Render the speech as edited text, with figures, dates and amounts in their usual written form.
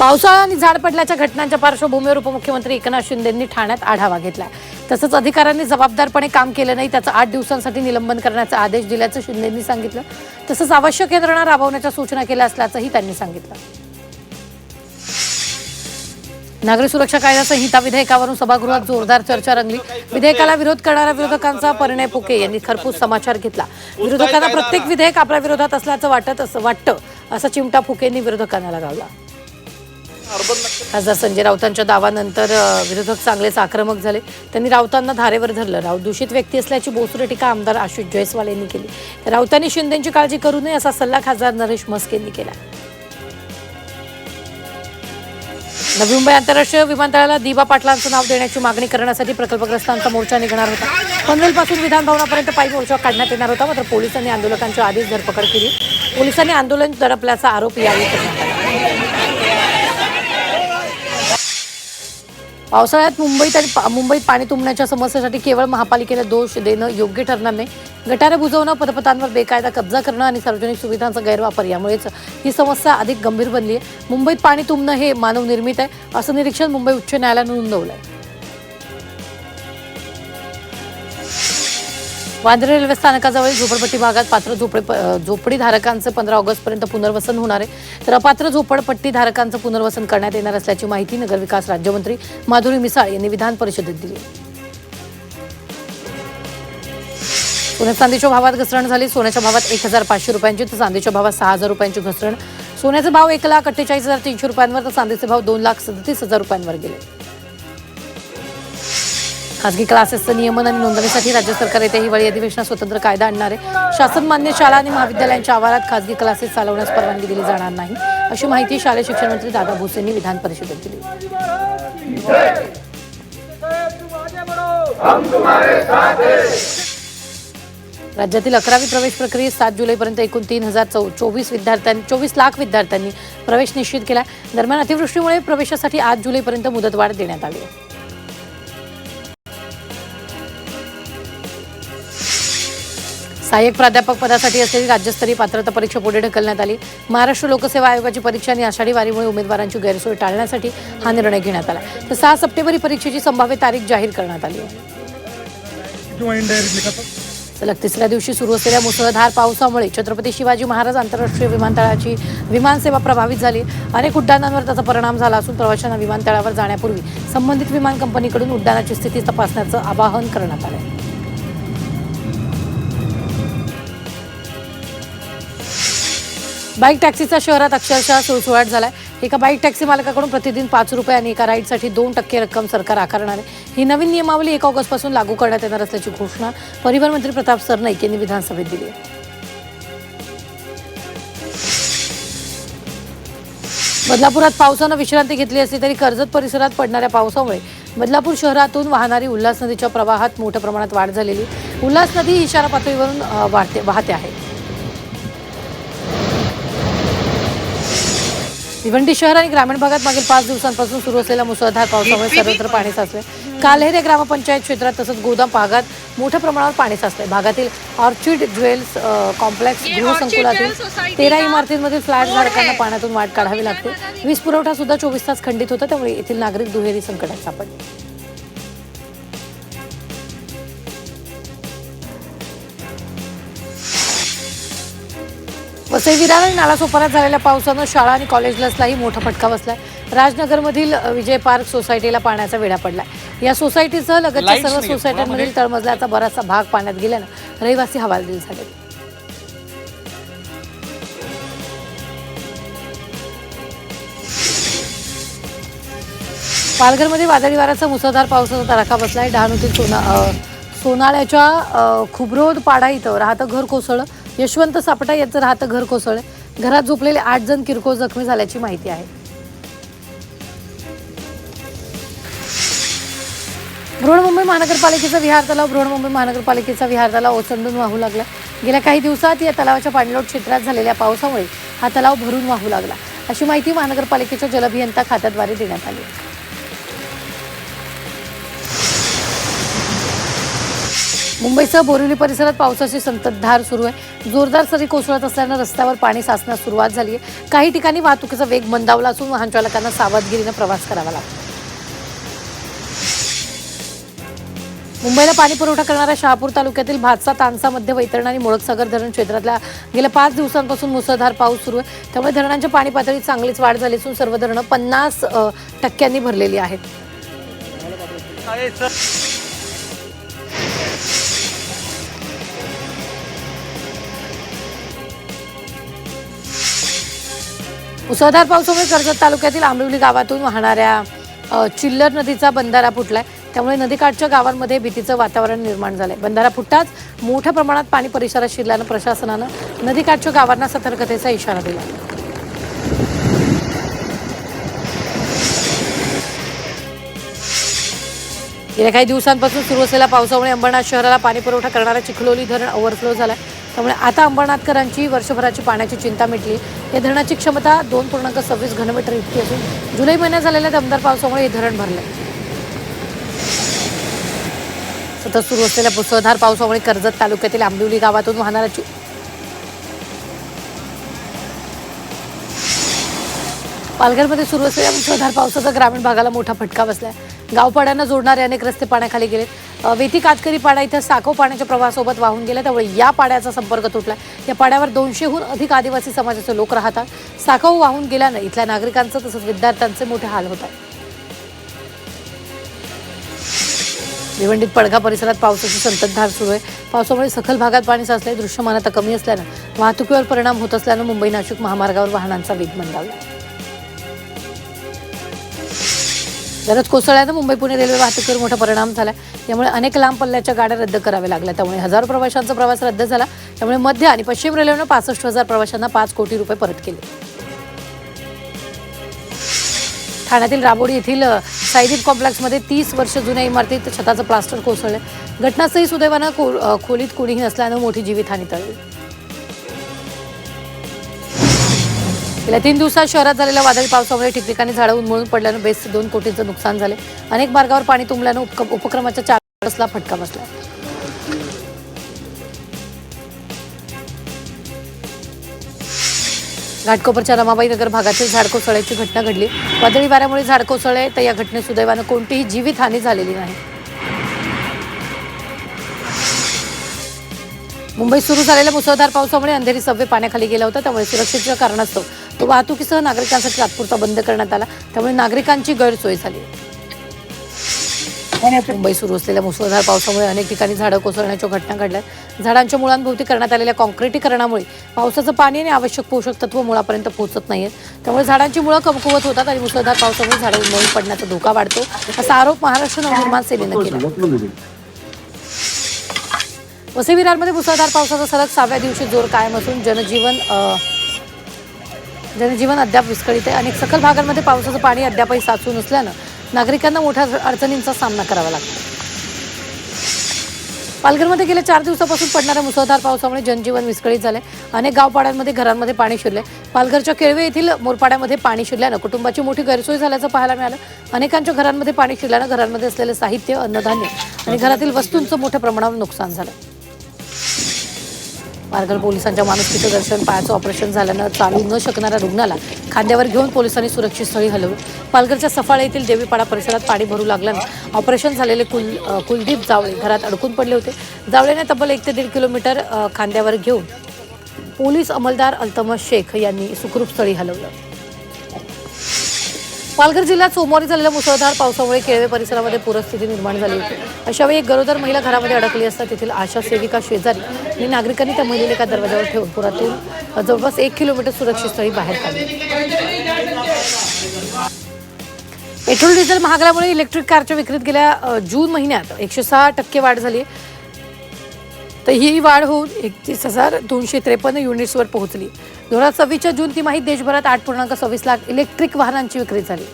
पावसाळा आणि झाड पडल्याच्या घटनांच्या पार्श्वभूमीवर उपमुख्यमंत्री एकनाथ शिंदेंनी ठाण्यात आढावा घेतला। तसंच अधिकाऱ्यांनी जबाबदारपणे काम केलं नाही त्याचं 8 दिवसांसाठी निलंबन करण्याचा आदेश दिल्याचं शिंदेंनी सांगितलं। तसंच आवश्यक यंत्रणा राबवण्याच्या सूचना केल्या असल्याचंही त्यांनी सांगितलं। नागरिक सुरक्षा कायदा संहिता विधेयकावरून सभागृहात जोरदार चर्चा रंगली। विधेयकाला विरोध करणाऱ्या विरोधकांचा परिणय फुके यांनी खरपूस समाचार घेतला। विरोधकांना प्रत्येक विधेयक आपल्या विरोधात असल्याचं वाटतं असं चिमटा फुकेंनी विरोधकांना लगावला। खासदार संजय राऊतांच्या दाव्यानंतर विरोधक चांगलेच आक्रमक झाले। त्यांनी राऊतांना धारेवर धरलं। राऊत दूषित व्यक्ती असल्याची बोचरे टीका आमदार आशिष जयस्वाल यांनी केली। राऊतांनी शिंदेंची काळजी करू नये असा सल्ला खासदार नरेश म्हस्के यांनी केला। नवी मुंबई आंतरराष्ट्रीय विमानतळाला दिबा पाटलांचं नाव देण्याची मागणी करण्यासाठी प्रकल्पग्रस्तांचा मोर्चा निघणार होता। पनवेलपासून विधान भवनापर्यंत पायी मोर्चा काढण्यात येणार होता, मात्र पोलिसांनी आंदोलकांच्या आधीच धरपकड केली। पोलिसांनी आंदोलन दडपल्याचा आरोप यावेळी करण्यात आला। पावसाळ्यात मुंबईत पाणी तुंबण्याच्या समस्येसाठी केवळ महापालिकेला दोष देणं योग्य ठरणार नाही। गटारे बुजवणं, पदपथांवर बेकायदा कब्जा करणं आणि सार्वजनिक सुविधांचा गैरवापर यामुळेच ही समस्या अधिक गंभीर बनली आहे। मुंबईत पाणी तुंबणं हे मानवनिर्मित आहे असं निरीक्षण मुंबई उच्च न्यायालयानं नोंदवलं आहे। वांद्रे रेल्वे स्थानकाजवळील झोपडपट्टी भागात पात्र झोपडीधारकांचे 15 ऑगस्टपर्यंत पुनर्वसन होणार आहे, तर अपात्र झोपडपट्टीधारकांचं पुनर्वसन करण्यात येणार असल्याची माहिती नगरविकास राज्यमंत्री माधुरी मिसाळ यांनी विधान परिषदेत दिली। पुण्यात चांदीच्या भावात घसरण झाली। सोन्याच्या भावात 1,500 रुपयांची तर चांदीच्या भावात 6,000 रुपयांची घसरण। सोन्याचे भाव 1,48,300 रुपयांवर तर चांदीचे भाव 2,37,000 रुपयांवर गेले। खासगी क्लासेसचं नियमन आणि नोंदणीसाठी राज्य सरकार येत्या हिवाळी अधिवेशनात स्वतंत्र कायदा आणणार आहे। शासन मान्य शाळा आणि महाविद्यालयांच्या आवारात खासगी क्लासेस चालवण्यास परवानगी दिली जाणार नाही अशी माहिती शालेय शिक्षण मंत्री दादा भुसे यांनी विधान परिषदेत दिली। राज्यातील 11वी प्रवेश प्रक्रियेत 7 जुलैपर्यंत एकूण 3,024 लाख विद्यार्थ्यांनी प्रवेश निश्चित केला। दरम्यान अतिवृष्टीमुळे प्रवेशासाठी 8 जुलैपर्यंत मुदतवाढ देण्यात आली आहे। सहाय्यक प्राध्यापक पदासाठी असलेली राज्यस्तरीय पात्रता परीक्षा पुढे ढकलण्यात आली। महाराष्ट्र लोकसेवा आयोगाची परीक्षा आणि आषाढी वारीमुळे उमेदवारांची गैरसोय टाळण्यासाठी हा निर्णय घेण्यात आला। तर 6 सप्टेंबर परीक्षेची संभाव्य तारीख जाहीर करण्यात आली आहे। सलग 3ऱ्या दिवशी सुरू असलेल्या मुसळधार पावसामुळे छत्रपती शिवाजी महाराज आंतरराष्ट्रीय विमानतळाची विमानसेवा प्रभावित झाली। अनेक उड्डाणांवर त्याचा परिणाम झाला असून प्रवाशांना विमानतळावर जाण्यापूर्वी संबंधित विमान कंपनीकडून उड्डाणाची स्थिती तपासण्याचं आवाहन करण्यात आलं आहे। बाईक टॅक्सीचा शहरात अक्षरशः सुळसुळाट झालाय। एका बाईक टॅक्सी मालकाकडून प्रतिदिन 5 रुपये आणि एका राईडसाठी 2% रक्कम सरकार आकारणार आहे। ही नवीन नियमावली 1 ऑगस्टपासून लागू करण्यात येणार असल्याची घोषणा परिवहन मंत्री प्रताप सरनाईक यांनी विधानसभेत दिली आहे। बदलापुरात पावसानं विश्रांती घेतली असली तरी कर्जत परिसरात पडणाऱ्या पावसामुळे बदलापूर शहरातून वाहणारी उल्हास नदीच्या प्रवाहात मोठ्या प्रमाणात वाढ झालेली। उल्हास नदी इशारा पातळीवरून वाहते आहे। भिवंडी शहर आणि ग्रामीण भागात मागील 5 दिवसांपासून सुरू असलेल्या मुसळधार पावसामुळे सर्वत्र पाणी साचले। काल्हेरे ग्रामपंचायत क्षेत्रात तसंच गोदाम भागात मोठ्या प्रमाणावर पाणी साचले। भागातील ऑर्चिड ज्वेल्स कॉम्प्लेक्स गृहसंकुलातील 13 इमारतींमधील फ्लॅट धारकांना पाण्यातून वाट काढावी लागते। वीज पुरवठा सुद्धा 24 तास खंडित होता, त्यामुळे येथील नागरिक दुहेरी संकटात सापडले। वसई विरार आणि नालासोपाऱ्यात झालेल्या पावसानं शाळा आणि कॉलेजलाही मोठा फटका बसलाय। राजनगरमधील विजय पार्क सोसायटीला पाण्याचा वेढा पडलाय। या सोसायटीसह लगतच्या सर्व सोसायट्यांमधील तळमजल्याचा बराचसा भाग पाण्यात गेल्यानं रहिवासी हवालदिल झाले। पालघरमध्ये वादळी वाऱ्याचा मुसळधार पावसाचा तडाखा बसलाय। डहाणूतील सोनाळ्याच्या खुबरोद पाडा इथं राहतं घर कोसळलं। यशवंत सापटा यांचं राहतं घर कोसळलं। घरात झोपलेले 8 जण किरकोळ जखमी झाल्याची माहिती आहे। बृहन्मुंबई महानगरपालिकेचा विहार तलाव ओसंडून वाहू लागला। गेल्या काही दिवसात या तलावाच्या पाणलोट क्षेत्रात झालेल्या पावसामुळे हा तलाव भरून वाहू लागला अशी माहिती महानगरपालिकेच्या जलअभियंता खात्याद्वारे देण्यात आली। मुंबईसह बोरिवली परिसरात पावसाची संततधार सुरू आहे. जोरदार सरी कोसळत असल्यानं रस्त्यावर पाणी साचण्यास सुरुवात झाली आहे. काही ठिकाणी वाहतुकीचा वेग मंदावला असून वाहन चालकांना सावधगिरीनं प्रवास करावा लागतो. मुंबईला पाणी पुरवठा करणाऱ्या शहापूर तालुक्यातील भातसा तानसामध्ये वैतरणा आणि मोळकसागर धरण क्षेत्रातल्या गेल्या 5 दिवसांपासून मुसळधार पाऊस सुरू आहे. त्यामुळे धरणांच्या पाणी पातळीत चांगलीच वाढ झाली असून सर्व धरणं 50% भरलेली आहेत. मुसळधार पावसामुळे कर्जत तालुक्यातील आंबिवली गावातून वाहणाऱ्या चिल्लर नदीचा बंधारा फुटलाय. त्यामुळे नदीकाठच्या गावांमध्ये भीतीचं वातावरण निर्माण झालंय. बंधारा फुटताच मोठ्या प्रमाणात पाणी परिसरात शिरल्यानं प्रशासनानं नदीकाठच्या गावांना सतर्कतेचा इशारा दिला. गेल्या काही दिवसांपासून सुरू असलेल्या पावसामुळे अंबरनाथ शहराला पाणी पुरवठा करणारा चिखलोली धरण ओव्हरफ्लो झालाय. त्यामुळे आता अंबरनाथकरांची वर्षभराची पाण्याची चिंता मिटली. या धरणाची क्षमता 2.26 घनमीटर इतकी असून जुलै महिन्यात झालेल्या दमदार पावसामुळे हे धरण भरलंय. सतत सुरू असलेल्या मुसळधार पावसामुळे कर्जत तालुक्यातील आंबिवली गावातून वाहणाऱ्या पालघरमध्ये सुरू असलेल्या मुसळधार पावसाचा ग्रामीण भागाला मोठा फटका बसलाय. गावपाड्यांना जोडणारे अनेक रस्ते पाण्याखाली गेले. वेती कातकरी पाडा इथं साखव पाण्याच्या प्रवाहासोबत वाहून गेला. त्यामुळे या पाड्याचा संपर्क तुटला. या पाड्यावर 200हून अधिक आदिवासी समाजाचे लोक राहतात. साखव वाहून गेल्यानं इथल्या नागरिकांचं तसंच विद्यार्थ्यांचे मोठे हाल होत आहेत. भिवंडीत पडघा परिसरात पावसाची संततधार सुरू आहे. पावसामुळे सखल भागात पाणी साचले. दृश्यमानता कमी असल्यानं वाहतुकीवर परिणाम होत असल्यानं मुंबई नाशिक महामार्गावर वाहनांचा वेग मंदावला. गरज कोसळल्यानं मुंबई पुणे रेल्वे वाहतुकीवर मोठा परिणाम झाला. यामुळे अनेक लांब पल्ल्याच्या गाड्या रद्द कराव्या लागल्या. त्यामुळे हजारो प्रवाशांचा प्रवास रद्द झाला. त्यामुळे मध्य आणि पश्चिम रेल्वेनं 65,000 प्रवाशांना 5 कोटी रुपये परत केले. ठाण्यातील राबोडी येथील साईदीप कॉम्प्लेक्समध्ये 30 वर्ष जुन्या इमारतीत छताचं प्लास्टर कोसळलं. घटनास्थळी सुदैवानं खोलीत कुणीही नसल्यानं मोठी जीवितहानी टळली. गेल्या 3 दिवसात शहरात झालेल्या वादळी पावसामुळे ठिकठिकाणी झाडं उन्मळून पडल्यानं बेस्ट 2 कोटींचं नुकसान झाले. अनेक मार्गावर पाणी तुंबल्यानं उपक्रमाच्या 4 बसला फटका बसला. घाटकोपरच्या रमाबाई नगर भागातील झाड कोसळण्याची घटना घडली. वादळी वाऱ्यामुळे झाड कोसळले तर या घटनेत सुदैवानं कोणतीही जीवितहानी झालेली नाही. मुंबईत सुरू झालेल्या मुसळधार पावसामुळे अंधेरी सबवे पाण्याखाली गेला होता. त्यामुळे सुरक्षेच्या कारणास्तव तो वाहतुकीसह नागरिकांसाठी तात्पुरता बंद करण्यात आला. त्यामुळे नागरिकांची गैरसोय झाली. मुंबईत सुरू असलेल्या मुसळधार पावसामुळे अनेक ठिकाणी झाडं कोसळण्याच्या घटना घडल्या. झाडांच्या मुळांभोवती करण्यात आलेल्या कॉन्क्रिटीकरणामुळे पावसाचं पाणी आणि आवश्यक पोषक तत्व मुळापर्यंत पोहोचत नाहीत. त्यामुळे झाडांची मुळं कमकुवत होतात आणि मुसळधार पावसामुळे झाडं उन्मळून पडण्याचा धोका वाढतो, असा आरोप महाराष्ट्र नवनिर्माण सेनेनं केला. वसई विरारमध्ये मुसळधार पावसाचा सलग 6व्या दिवशी जोर कायम असून जनजीवन अद्याप विस्कळीत आहे. अनेक सखल भागांमध्ये पावसाचं पाणी अद्यापही साचून नसल्यानं नागरिकांना मोठ्या अडचणींचा सामना करावा लागतो. पालघरमध्ये गेल्या 4 दिवसापासून पडणाऱ्या मुसळधार पावसामुळे जनजीवन विस्कळीत झाले. अनेक गावपाड्यांमध्ये घरांमध्ये पाणी शिरले. पालघरच्या केळवे येथील मोरपाड्यामध्ये पाणी शिरल्यानं कुटुंबाची मोठी गैरसोय झाल्याचं पाहायला मिळालं. अनेकांच्या घरांमध्ये पाणी शिरल्यानं घरांमध्ये असलेले साहित्य, अन्नधान्य आणि घरातील वस्तूंचं मोठ्या प्रमाणावर नुकसान झालं. पालघर पोलिसांच्या माणुसकीचं दर्शन पायाचं ऑपरेशन झाल्यानं चालू न शकणाऱ्या रुग्णाला खांद्यावर घेऊन पोलिसांनी सुरक्षित स्थळी हलवलं. पालघरच्या सफाळे येथील देवीपाडा परिसरात पाणी भरू लागल्यानं ऑपरेशन झालेले कुलदीप जावळे घरात अडकून पडले होते. जावळेने तब्बल 1 ते 1.5 किलोमीटर खांद्यावर घेऊन पोलीस अंमलदार अल्तमश शेख यांनी सुखरूप स्थळी हलवलं. पालघर जिल्ह्यात सोमवारी झालेल्या मुसळधार पावसामुळे केळवे परिसरामध्ये पूरस्थिती निर्माण झाली होती. अशावेळी एक गरोदर महिला घरामध्ये अडकली असता तेथील आशा सेविका शेजारी आणि नागरिकांनी त्या महिलेला एका दरवाजावर ठेवून पुरातून जवळपास 1 किलोमीटर सुरक्षित स्थळी बाहेर काढले. पेट्रोल डिझेल महागल्यामुळे इलेक्ट्रिक कारच्या विक्रीत गेल्या जून महिन्यात 106% वाढ झाली. तर ही वाढ होऊन 31,253 युनिट्सवर पोहोचली. 2026च्या जून तिमाहीत देशभरात 8.26 लाख इलेक्ट्रिक वाहनांची विक्री झाली.